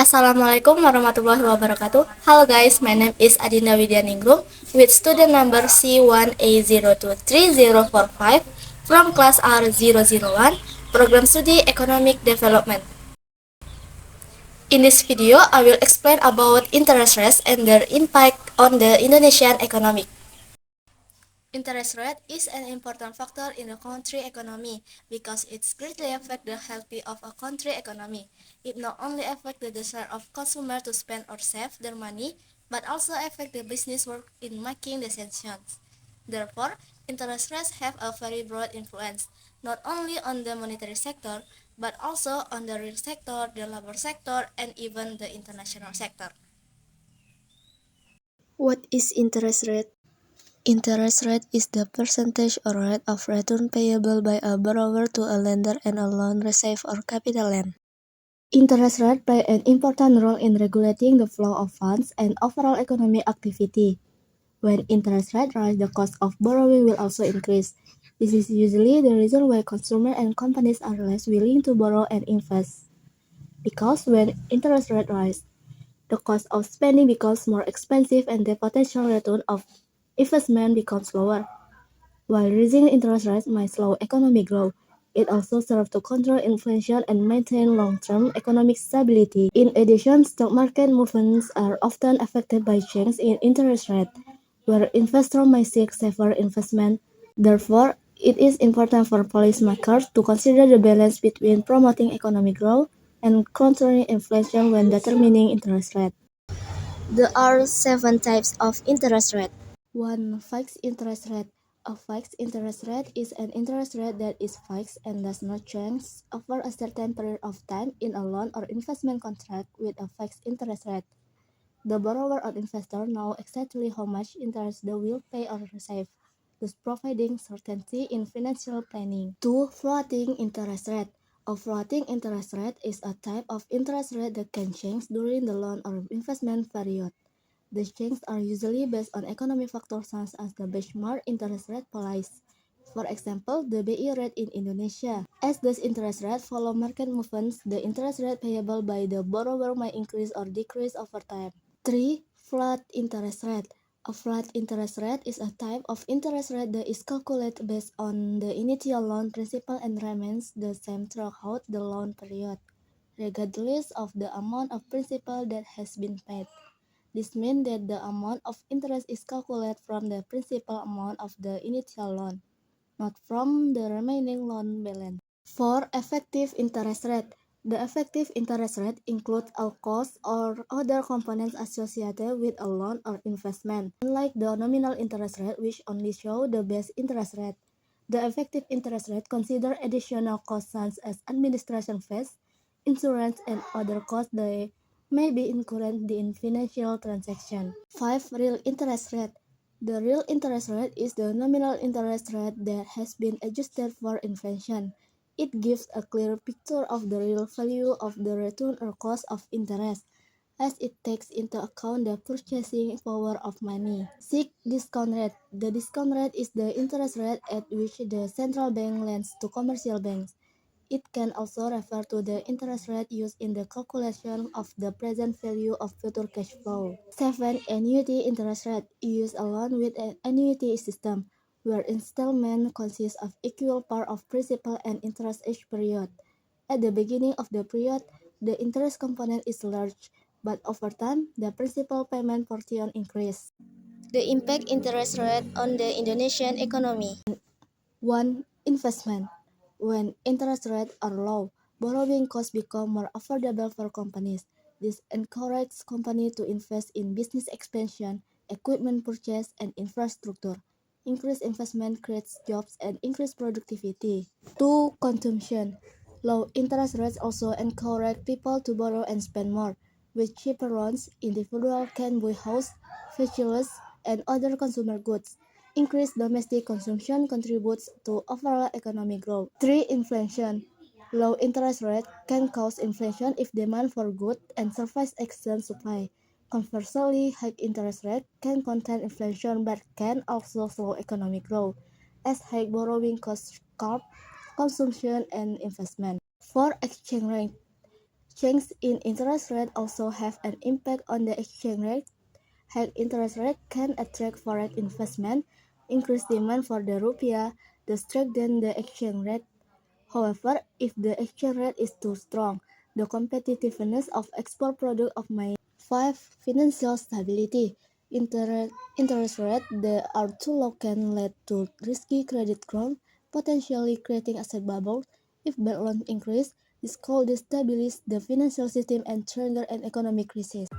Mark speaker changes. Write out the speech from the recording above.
Speaker 1: Assalamualaikum warahmatullahi wabarakatuh. Hello guys, my name is Adinda Widyaningrum with student number C1A023045 from class R001, Program Studi Economic Development. In this video, I will explain about interest rates and their impact on the Indonesian economy. Interest rate is an important factor in a country economy because it greatly affects the health of a country economy. It not only affects the desire of consumers to spend or save their money, but also affects the business work in making decisions. Therefore, interest rates have a very broad influence, not only on the monetary sector, but also on the real sector, the labor sector, and even the international sector. What is interest rate? Interest rate is the percentage or rate of return payable by a borrower to a lender and a loan received or capital lent. Interest rate play an important role in regulating the flow of funds and overall economic activity. When interest rate rise, the cost of borrowing will also increase. This is usually the reason why consumers and companies are less willing to borrow and invest. Because when interest rate rise, the cost of spending becomes more expensive and the potential return of investment becomes lower. While raising interest rates might slow economic growth, it also serves to control inflation and maintain long-term economic stability. In addition, stock market movements are often affected by changes in interest rate, where investors may seek safer investment. Therefore, it is important for policymakers to consider the balance between promoting economic growth and controlling inflation when determining interest rate. There are 7 types of interest rate. 1. Fixed interest rate. A fixed interest rate is an interest rate that is fixed and does not change over a certain period of time in a loan or investment contract with a fixed interest rate. The borrower or investor knows exactly how much interest they will pay or receive, thus providing certainty in financial planning. 2. Floating interest rate. A floating interest rate is a type of interest rate that can change during the loan or investment period. The changes are usually based on economic factors such as the benchmark interest rate policy. For example, the BI rate in Indonesia. As these interest rates follow market movements, the interest rate payable by the borrower may increase or decrease over time. 3. Flat interest rate. A flat interest rate is a type of interest rate that is calculated based on the initial loan principal and remains the same throughout the loan period, regardless of the amount of principal that has been paid. This means that the amount of interest is calculated from the principal amount of the initial loan, not from the remaining loan balance. 4. Effective interest rate. The effective interest rate includes all costs or other components associated with a loan or investment. Unlike the nominal interest rate, which only shows the base interest rate, the effective interest rate considers additional costs such as administration fees, insurance, and other costs that may be incurred in financial transactions. 5. Real interest rate. The real interest rate is the nominal interest rate that has been adjusted for inflation. It gives a clear picture of the real value of the return or cost of interest, as it takes into account the purchasing power of money. 6. Discount rate. The discount rate is the interest rate at which the central bank lends to commercial banks. It can also refer to the interest rate used in the calculation of the present value of future cash flow. 7. Annuity interest rate, used along with an annuity system, where installment consists of equal part of principal and interest each period. At the beginning of the period, the interest component is large, but over time, the principal payment portion increases. The impact interest rate on the Indonesian economy. 1. Investment. When interest rates are low, borrowing costs become more affordable for companies. This encourages companies to invest in business expansion, equipment purchase, and infrastructure. Increased investment creates jobs and increased productivity. 2. Consumption. Low interest rates also encourage people to borrow and spend more. With cheaper loans, individuals can buy houses, vehicles, and other consumer goods. Increased domestic consumption contributes to overall economic growth. 3. Inflation. Low interest rate can cause inflation if demand for goods and services exceeds supply. Conversely, high interest rate can contain inflation but can also slow economic growth, as high borrowing costs curb consumption and investment. 4. Exchange rate. Changes in interest rate also have an impact on the exchange rate. High interest rate can attract foreign investment, increase demand for the rupiah, to strengthen the exchange rate. However, if the exchange rate is too strong, the competitiveness of export products of may 5. Financial stability. Interest rates that are too low can lead to risky credit growth, potentially creating asset bubbles. If bad loans increase, this could destabilize the financial system and trigger an economic crisis.